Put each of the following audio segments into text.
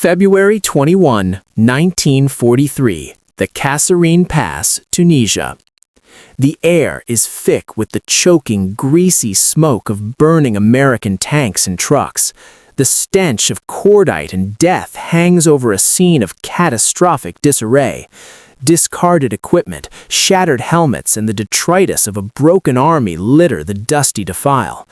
February 21, 1943, the Kasserine Pass, Tunisia. The air is thick with the choking, greasy smoke of burning American tanks and trucks. The stench of cordite and death hangs over a scene of catastrophic disarray. Discarded equipment, shattered helmets, and the detritus of a broken army litter the dusty defile.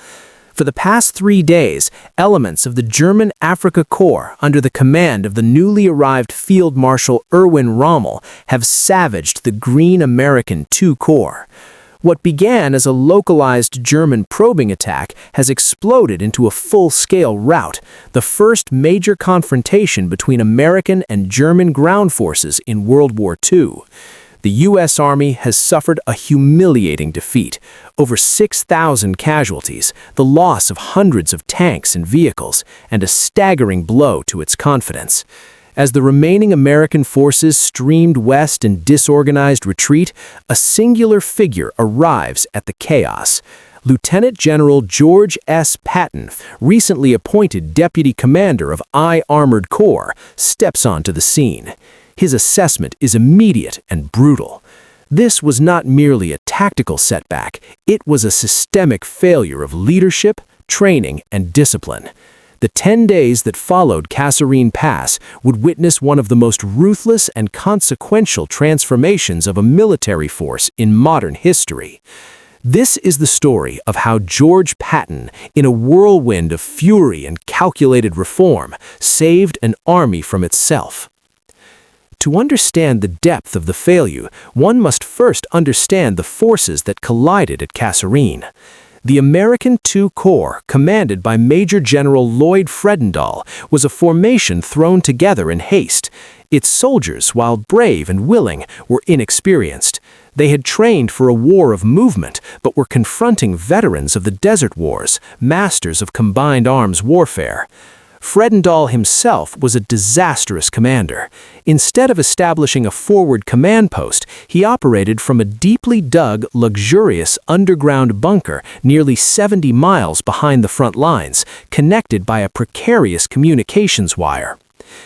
For the past 3 days, elements of the German Afrika Korps, under the command of the newly arrived Field Marshal Erwin Rommel, have savaged the Green American II Corps. What began as a localized German probing attack has exploded into a full-scale rout, the first major confrontation between American and German ground forces in World War II. The U.S. Army has suffered a humiliating defeat, over 6,000 casualties, the loss of hundreds of tanks and vehicles, and a staggering blow to its confidence. As the remaining American forces streamed west in disorganized retreat, a singular figure arrives at the chaos. Lieutenant General George S. Patton, recently appointed Deputy Commander of I Armored Corps, steps onto the scene. His assessment is immediate and brutal. This was not merely a tactical setback, it was a systemic failure of leadership, training, and discipline. The 10 days that followed Kasserine Pass would witness one of the most ruthless and consequential transformations of a military force in modern history. This is the story of how George Patton, in a whirlwind of fury and calculated reform, saved an army from itself. To understand the depth of the failure, one must first understand the forces that collided at Kasserine. The American II Corps, commanded by Major General Lloyd Fredendall, was a formation thrown together in haste. Its soldiers, while brave and willing, were inexperienced. They had trained for a war of movement, but were confronting veterans of the Desert Wars, masters of combined arms warfare. Fredendall himself was a disastrous commander. Instead of establishing a forward command post, he operated from a deeply dug, luxurious underground bunker nearly 70 miles behind the front lines, connected by a precarious communications wire.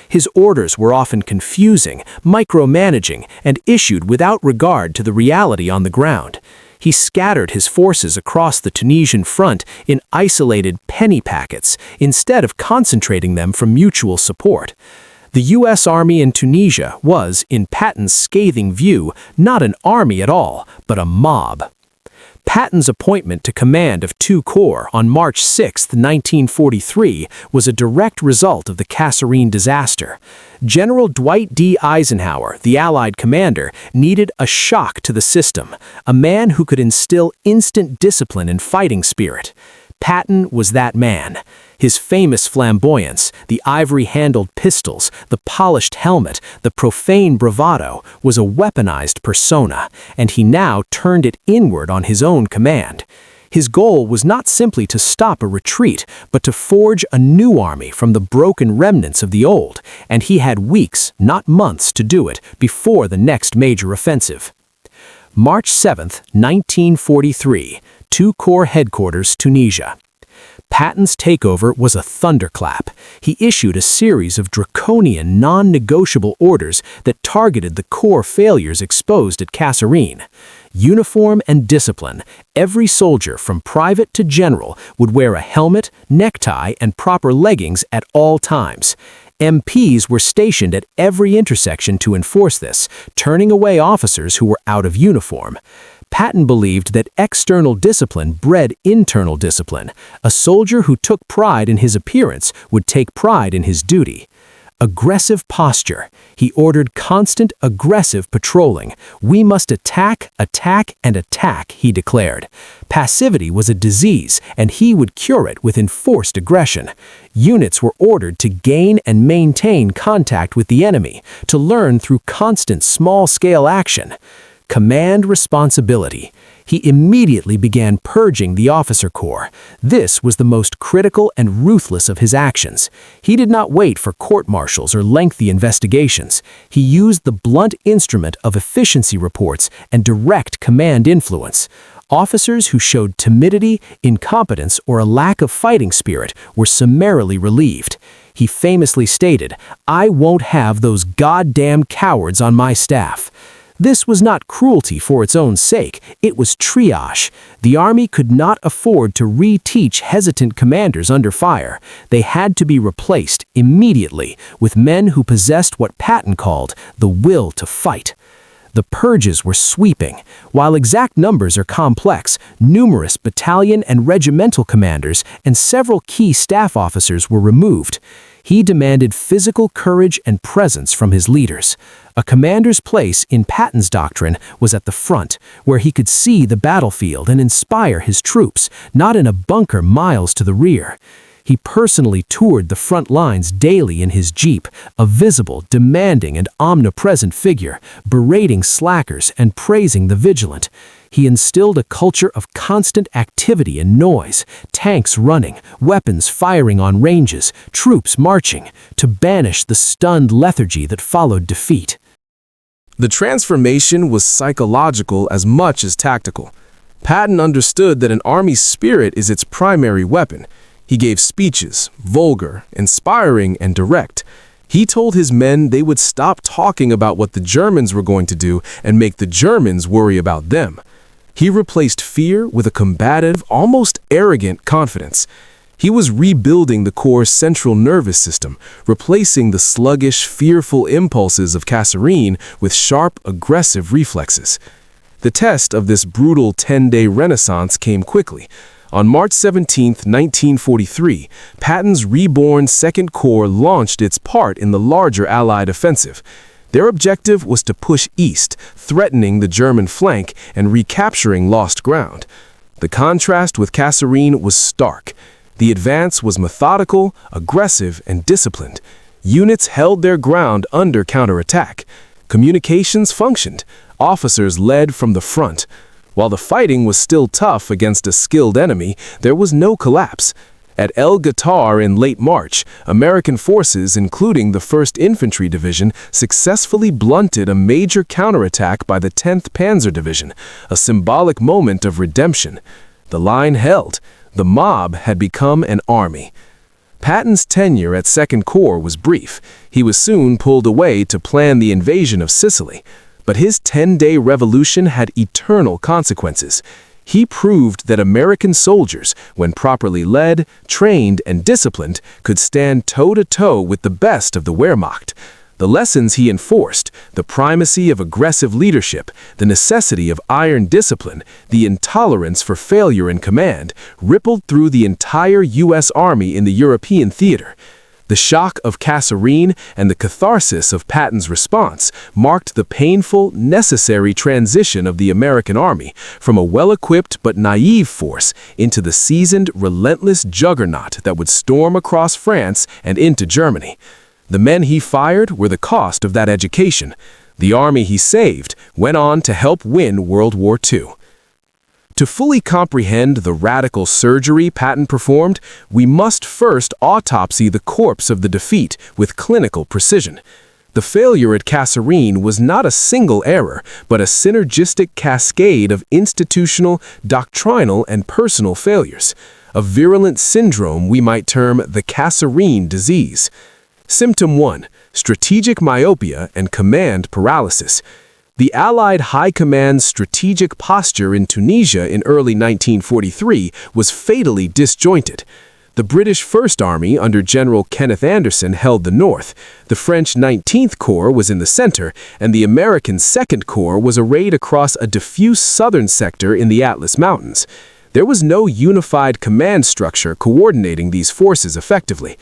His orders were often confusing, micromanaging, and issued without regard to the reality on the ground. He scattered his forces across the Tunisian front in isolated penny packets, instead of concentrating them for mutual support. The U.S. Army in Tunisia was, in Patton's scathing view, not an army at all, but a mob. Patton's appointment to command of II Corps on March 6, 1943, was a direct result of the Kasserine disaster. General Dwight D. Eisenhower, the Allied commander, needed a shock to the system, a man who could instill instant discipline and fighting spirit. Patton was that man. His famous flamboyance, the ivory-handled pistols, the polished helmet, the profane bravado, was a weaponized persona, and he now turned it inward on his own command. His goal was not simply to stop a retreat, but to forge a new army from the broken remnants of the old, and he had weeks, not months, to do it before the next major offensive. March 7, 1943, II Corps Headquarters, Tunisia. Patton's takeover was a thunderclap. He issued a series of draconian, non-negotiable orders that targeted the core failures exposed at Kasserine. Uniform and discipline, every soldier from private to general would wear a helmet, necktie, and proper leggings at all times. MPs were stationed at every intersection to enforce this, turning away officers who were out of uniform. Patton believed that external discipline bred internal discipline. A soldier who took pride in his appearance would take pride in his duty. Aggressive posture. He ordered constant aggressive patrolling. We must attack, attack, and attack, he declared. Passivity was a disease, and he would cure it with enforced aggression. Units were ordered to gain and maintain contact with the enemy, to learn through constant small-scale action. Command responsibility. He immediately began purging the officer corps. This was the most critical and ruthless of his actions. He did not wait for court-martials or lengthy investigations. He used the blunt instrument of efficiency reports and direct command influence. Officers who showed timidity, incompetence, or a lack of fighting spirit were summarily relieved. He famously stated, "I won't have those goddamn cowards on my staff." This was not cruelty for its own sake, it was triage. The Army could not afford to reteach hesitant commanders under fire. They had to be replaced immediately with men who possessed what Patton called the will to fight. The purges were sweeping. While exact numbers are complex, numerous battalion and regimental commanders and several key staff officers were removed. He demanded physical courage and presence from his leaders. A commander's place in Patton's doctrine was at the front, where he could see the battlefield and inspire his troops, not in a bunker miles to the rear. He personally toured the front lines daily in his jeep, a visible, demanding, and omnipresent figure, berating slackers and praising the vigilant. He instilled a culture of constant activity and noise, tanks running, weapons firing on ranges, troops marching, to banish the stunned lethargy that followed defeat. The transformation was psychological as much as tactical. Patton understood that an army's spirit is its primary weapon. He gave speeches, vulgar, inspiring, and direct. He told his men they would stop talking about what the Germans were going to do and make the Germans worry about them. He replaced fear with a combative, almost arrogant confidence. He was rebuilding the Corps' central nervous system, replacing the sluggish, fearful impulses of Kasserine with sharp, aggressive reflexes. The test of this brutal 10-day renaissance came quickly. On March 17, 1943, Patton's reborn Second Corps launched its part in the larger Allied offensive. Their objective was to push east, threatening the German flank and recapturing lost ground. The contrast with Kasserine was stark. The advance was methodical, aggressive, and disciplined. Units held their ground under counterattack. Communications functioned. Officers led from the front. While the fighting was still tough against a skilled enemy, there was no collapse. At Guettar in late March, American forces, including the 1st Infantry Division, successfully blunted a major counterattack by the 10th Panzer Division, a symbolic moment of redemption. The line held. The mob had become an army. Patton's tenure at Second Corps was brief. He was soon pulled away to plan the invasion of Sicily. But his 10-day revolution had eternal consequences. He proved that American soldiers, when properly led, trained, and disciplined, could stand toe-to-toe with the best of the Wehrmacht. The lessons he enforced, the primacy of aggressive leadership, the necessity of iron discipline, the intolerance for failure in command, rippled through the entire U.S. Army in the European theater. The shock of Kasserine and the catharsis of Patton's response marked the painful, necessary transition of the American Army from a well-equipped but naive force into the seasoned, relentless juggernaut that would storm across France and into Germany. The men he fired were the cost of that education. The army he saved went on to help win World War II. To fully comprehend the radical surgery Patton performed, we must first autopsy the corpse of the defeat with clinical precision. The failure at Kasserine was not a single error, but a synergistic cascade of institutional, doctrinal, and personal failures. A virulent syndrome we might term the Kasserine disease. Symptom 1. Strategic myopia and command paralysis. The Allied High Command's strategic posture in Tunisia in early 1943 was fatally disjointed. The British First Army under General Kenneth Anderson held the north, the French 19th Corps was in the center, and the American Second Corps was arrayed across a diffuse southern sector in the Atlas Mountains. There was no unified command structure coordinating these forces effectively.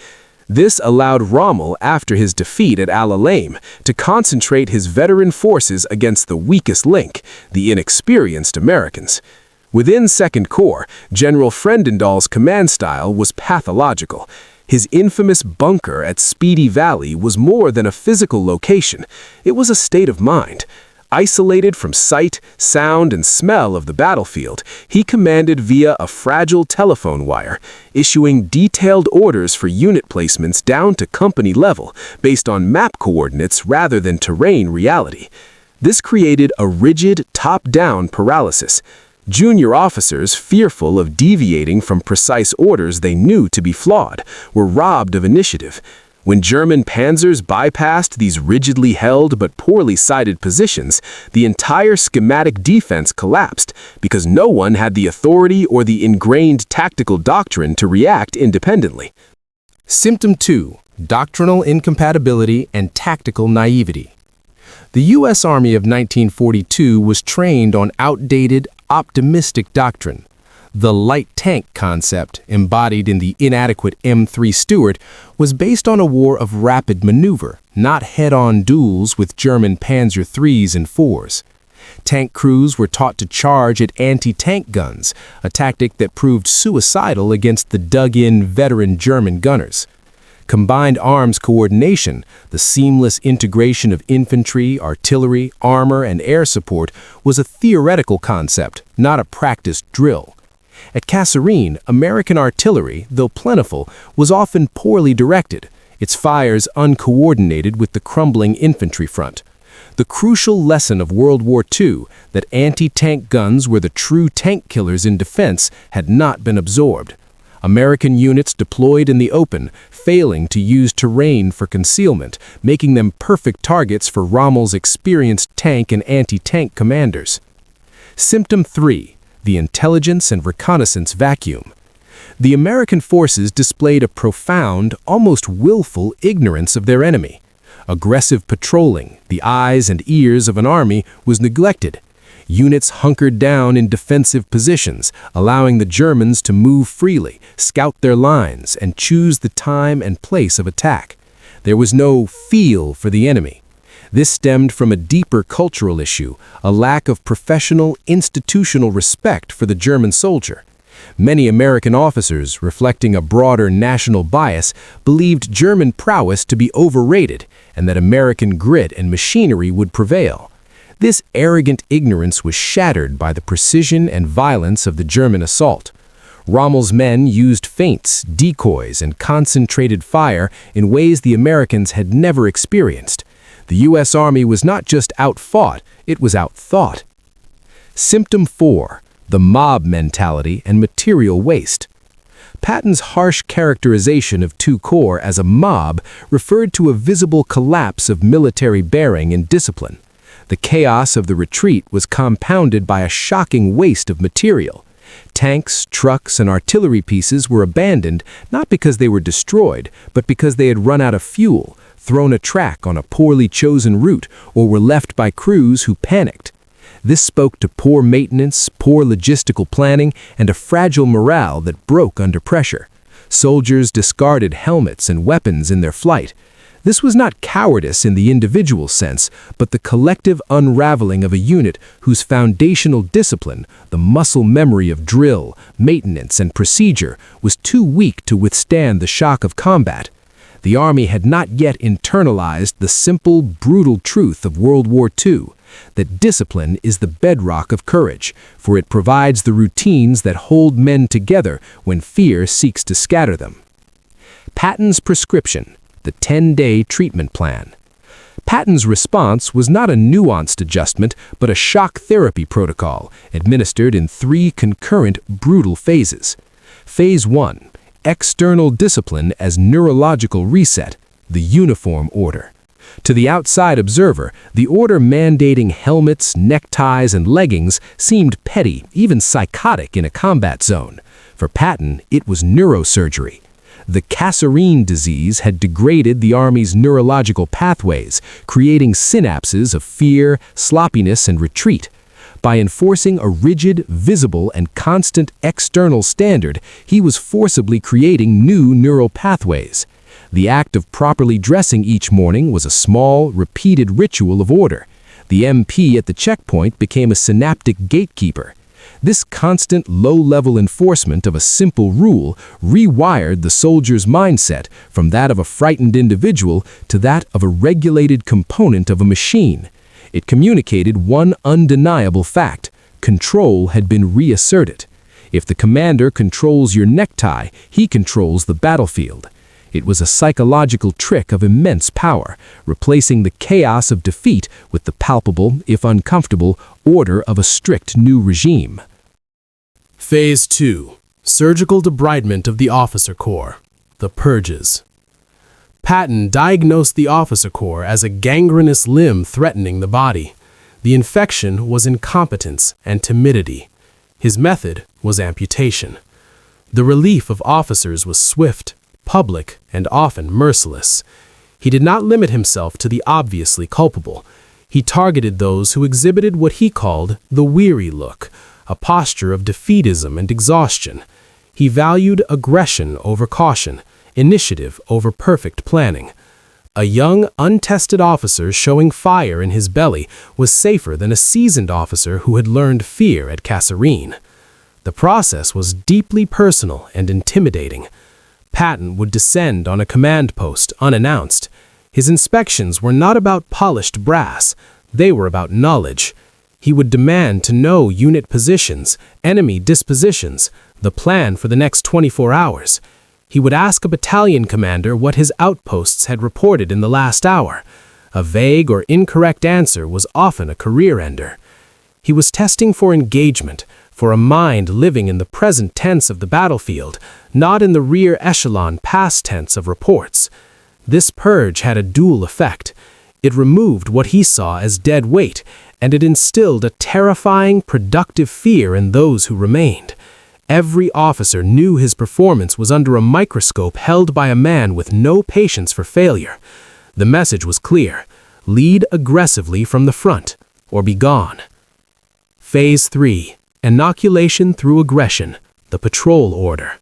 This allowed Rommel, after his defeat at Al Alamein, to concentrate his veteran forces against the weakest link, the inexperienced Americans. Within Second Corps, General Fredendall's command style was pathological. His infamous bunker at Speedy Valley was more than a physical location. It was a state of mind. Isolated from sight, sound, and smell of the battlefield, he commanded via a fragile telephone wire, issuing detailed orders for unit placements down to company level, based on map coordinates rather than terrain reality. This created a rigid, top-down paralysis. Junior officers, fearful of deviating from precise orders they knew to be flawed, were robbed of initiative. When German panzers bypassed these rigidly held but poorly sighted positions, the entire schematic defense collapsed because no one had the authority or the ingrained tactical doctrine to react independently. Symptom 2. Doctrinal incompatibility and tactical naivety. The U.S. Army of 1942 was trained on outdated, optimistic doctrine. The light tank concept, embodied in the inadequate M3 Stuart, was based on a war of rapid maneuver, not head-on duels with German Panzer IIIs and IVs. Tank crews were taught to charge at anti-tank guns, a tactic that proved suicidal against the dug-in veteran German gunners. Combined arms coordination, the seamless integration of infantry, artillery, armor, and air support, was a theoretical concept, not a practiced drill. At Kasserine, American artillery, though plentiful, was often poorly directed, its fires uncoordinated with the crumbling infantry front. The crucial lesson of World War II, that anti-tank guns were the true tank killers in defense, had not been absorbed. American units deployed in the open, failing to use terrain for concealment, making them perfect targets for Rommel's experienced tank and anti-tank commanders. Symptom 3. The intelligence and reconnaissance vacuum. The American forces displayed a profound, almost willful ignorance of their enemy. Aggressive patrolling, the eyes and ears of an army, was neglected. Units hunkered down in defensive positions, allowing the Germans to move freely, scout their lines, and choose the time and place of attack. There was no feel for the enemy. This stemmed from a deeper cultural issue, a lack of professional, institutional respect for the German soldier. Many American officers, reflecting a broader national bias, believed German prowess to be overrated and that American grit and machinery would prevail. This arrogant ignorance was shattered by the precision and violence of the German assault. Rommel's men used feints, decoys, and concentrated fire in ways the Americans had never experienced. The U.S. Army was not just outfought, it was outthought. Symptom 4. The mob mentality and material waste. Patton's harsh characterization of II Corps as a mob referred to a visible collapse of military bearing and discipline. The chaos of the retreat was compounded by a shocking waste of material. Tanks, trucks, and artillery pieces were abandoned not because they were destroyed, but because they had run out of fuel, thrown a track on a poorly chosen route, or were left by crews who panicked. This spoke to poor maintenance, poor logistical planning, and a fragile morale that broke under pressure. Soldiers discarded helmets and weapons in their flight. This was not cowardice in the individual sense, but the collective unraveling of a unit whose foundational discipline, the muscle memory of drill, maintenance, and procedure, was too weak to withstand the shock of combat. The Army had not yet internalized the simple, brutal truth of World War II, that discipline is the bedrock of courage, for it provides the routines that hold men together when fear seeks to scatter them. Patton's prescription, the 10-day treatment plan. Patton's response was not a nuanced adjustment, but a shock therapy protocol, administered in 3 concurrent, brutal phases. Phase 1. External discipline as neurological reset, the uniform order. To the outside observer, the order mandating helmets, neckties, and leggings seemed petty, even psychotic in a combat zone. For Patton, it was neurosurgery. The Kasserine disease had degraded the Army's neurological pathways, creating synapses of fear, sloppiness, and retreat. By enforcing a rigid, visible, and constant external standard, he was forcibly creating new neural pathways. The act of properly dressing each morning was a small, repeated ritual of order. The MP at the checkpoint became a synaptic gatekeeper. This constant, low-level enforcement of a simple rule rewired the soldier's mindset from that of a frightened individual to that of a regulated component of a machine. It communicated one undeniable fact: control had been reasserted. If the commander controls your necktie, he controls the battlefield. It was a psychological trick of immense power, replacing the chaos of defeat with the palpable, if uncomfortable, order of a strict new regime. Phase 2. Surgical debridement of the officer corps. The Purges. Patton diagnosed the officer corps as a gangrenous limb threatening the body. The infection was incompetence and timidity. His method was amputation. The relief of officers was swift, public, and often merciless. He did not limit himself to the obviously culpable. He targeted those who exhibited what he called the weary look, a posture of defeatism and exhaustion. He valued aggression over caution, initiative over perfect planning. A young, untested officer showing fire in his belly was safer than a seasoned officer who had learned fear at Kasserine. The process was deeply personal and intimidating. Patton would descend on a command post unannounced. His inspections were not about polished brass, they were about knowledge. He would demand to know unit positions, enemy dispositions, the plan for the next 24 hours. He would ask a battalion commander what his outposts had reported in the last hour. A vague or incorrect answer was often a career ender. He was testing for engagement, for a mind living in the present tense of the battlefield, not in the rear-echelon past tense of reports. This purge had a dual effect. It removed what he saw as dead weight, and it instilled a terrifying, productive fear in those who remained. Every officer knew his performance was under a microscope held by a man with no patience for failure. The message was clear: lead aggressively from the front, or be gone. Phase 3. Inoculation through aggression, the patrol order.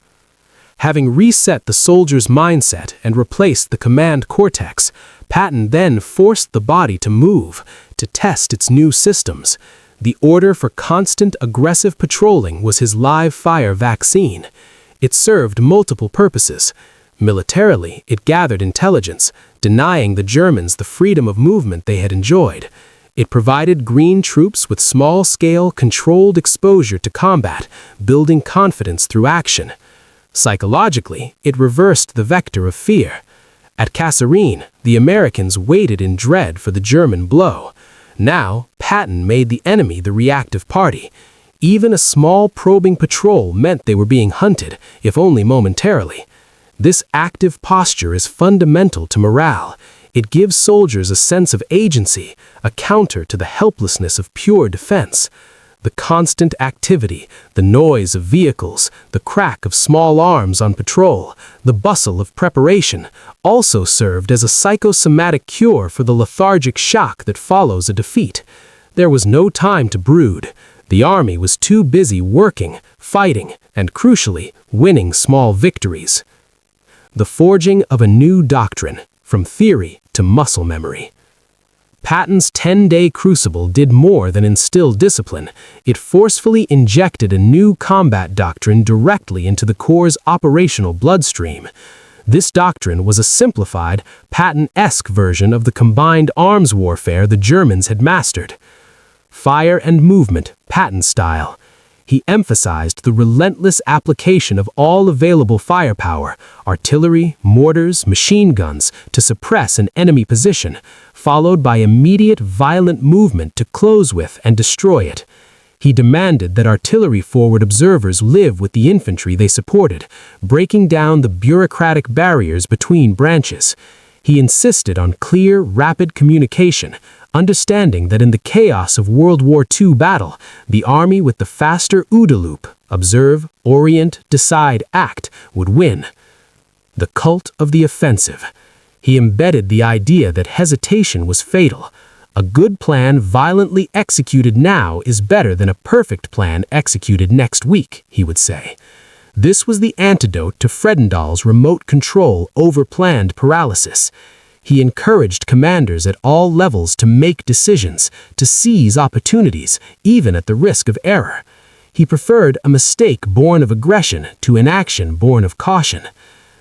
Having reset the soldier's mindset and replaced the command cortex, Patton then forced the body to move, to test its new systems. The order for constant aggressive patrolling was his live-fire vaccine. It served multiple purposes. Militarily, it gathered intelligence, denying the Germans the freedom of movement they had enjoyed. It provided green troops with small-scale, controlled exposure to combat, building confidence through action. Psychologically, it reversed the vector of fear. At Kasserine, the Americans waited in dread for the German blow. Now, Patton made the enemy the reactive party. Even a small probing patrol meant they were being hunted, if only momentarily. This active posture is fundamental to morale. It gives soldiers a sense of agency, a counter to the helplessness of pure defense. The constant activity, the noise of vehicles, the crack of small arms on patrol, the bustle of preparation, also served as a psychosomatic cure for the lethargic shock that follows a defeat. There was no time to brood. The army was too busy working, fighting, and crucially, winning small victories. The forging of a new doctrine, from theory to muscle memory. Patton's 10-day crucible did more than instill discipline. It forcefully injected a new combat doctrine directly into the Corps' operational bloodstream. This doctrine was a simplified, Patton-esque version of the combined arms warfare the Germans had mastered. Fire and movement, Patton style. He emphasized the relentless application of all available firepower, artillery, mortars, machine guns, to suppress an enemy position, followed by immediate violent movement to close with and destroy it. He demanded that artillery forward observers live with the infantry they supported, breaking down the bureaucratic barriers between branches. He insisted on clear, rapid communication, understanding that in the chaos of World War II battle, the army with the faster OODA loop, observe, orient, decide, act, would win. The cult of the offensive. He embedded the idea that hesitation was fatal. A good plan violently executed now is better than a perfect plan executed next week, he would say. This was the antidote to Fredendall's remote control over planned paralysis. He encouraged commanders at all levels to make decisions, to seize opportunities, even at the risk of error. He preferred a mistake born of aggression to inaction born of caution.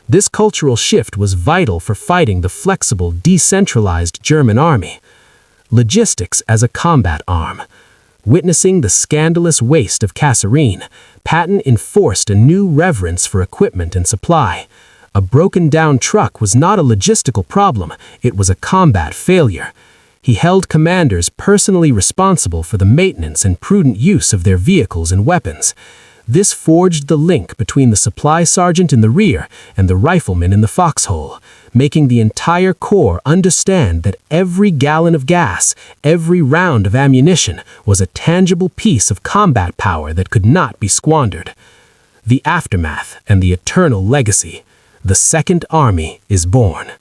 This cultural shift was vital for fighting the flexible, decentralized German army. Logistics as a combat arm. Witnessing the scandalous waste of Kasserine, Patton enforced a new reverence for equipment and supply. A broken-down truck was not a logistical problem, it was a combat failure. He held commanders personally responsible for the maintenance and prudent use of their vehicles and weapons. This forged the link between the supply sergeant in the rear and the rifleman in the foxhole, making the entire corps understand that every gallon of gas, every round of ammunition was a tangible piece of combat power that could not be squandered. The aftermath and the eternal legacy. The Second Army is born.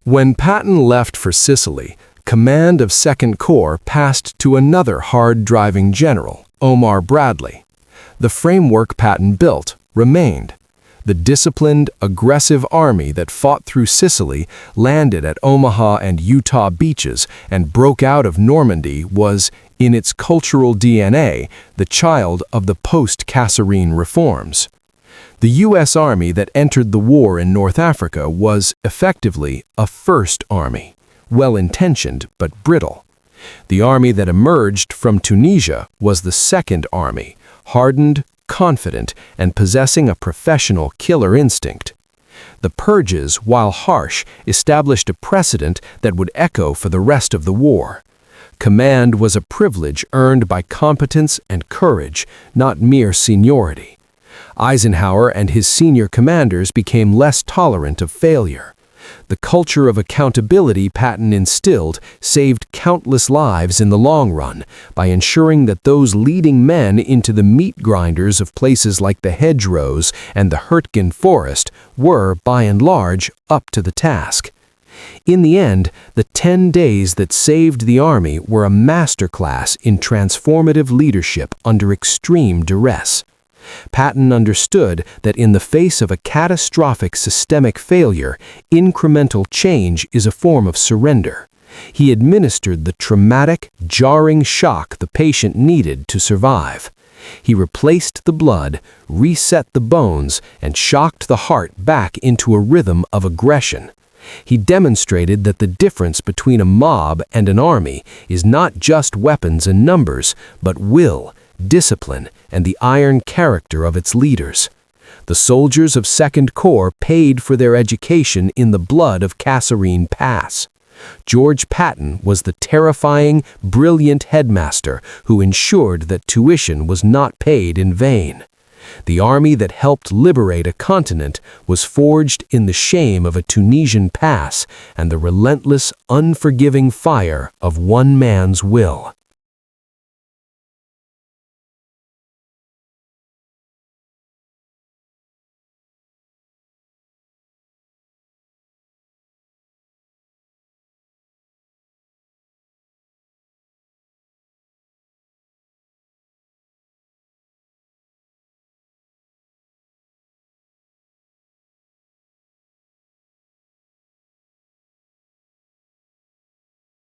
When Patton left for Sicily, command of Second Corps passed to another hard-driving general, Omar Bradley. The framework Patton built remained. The disciplined, aggressive army that fought through Sicily, landed at Omaha and Utah beaches, and broke out of Normandy was, in its cultural DNA, the child of the post-Kasserine reforms. The U.S. Army that entered the war in North Africa was, effectively, a First Army, well-intentioned but brittle. The army that emerged from Tunisia was the Second Army, hardened, confident, and possessing a professional killer instinct. The Purges, while harsh, established a precedent that would echo for the rest of the war. Command was a privilege earned by competence and courage, not mere seniority. Eisenhower and his senior commanders became less tolerant of failure. The culture of accountability Patton instilled saved countless lives in the long run by ensuring that those leading men into the meat grinders of places like the hedgerows and the Hurtgen forest were, by and large, up to the task. In the end, the 10 days that saved the Army were a masterclass in transformative leadership under extreme duress. Patton understood that in the face of a catastrophic systemic failure, incremental change is a form of surrender. He administered the traumatic, jarring shock the patient needed to survive. He replaced the blood, reset the bones, and shocked the heart back into a rhythm of aggression. He demonstrated that the difference between a mob and an army is not just weapons and numbers, but will, discipline, and the iron character of its leaders. The soldiers of Second Corps paid for their education in the blood of Kasserine Pass. George Patton was the terrifying, brilliant headmaster who ensured that tuition was not paid in vain. The army that helped liberate a continent was forged in the shame of a Tunisian pass and the relentless, unforgiving fire of one man's will.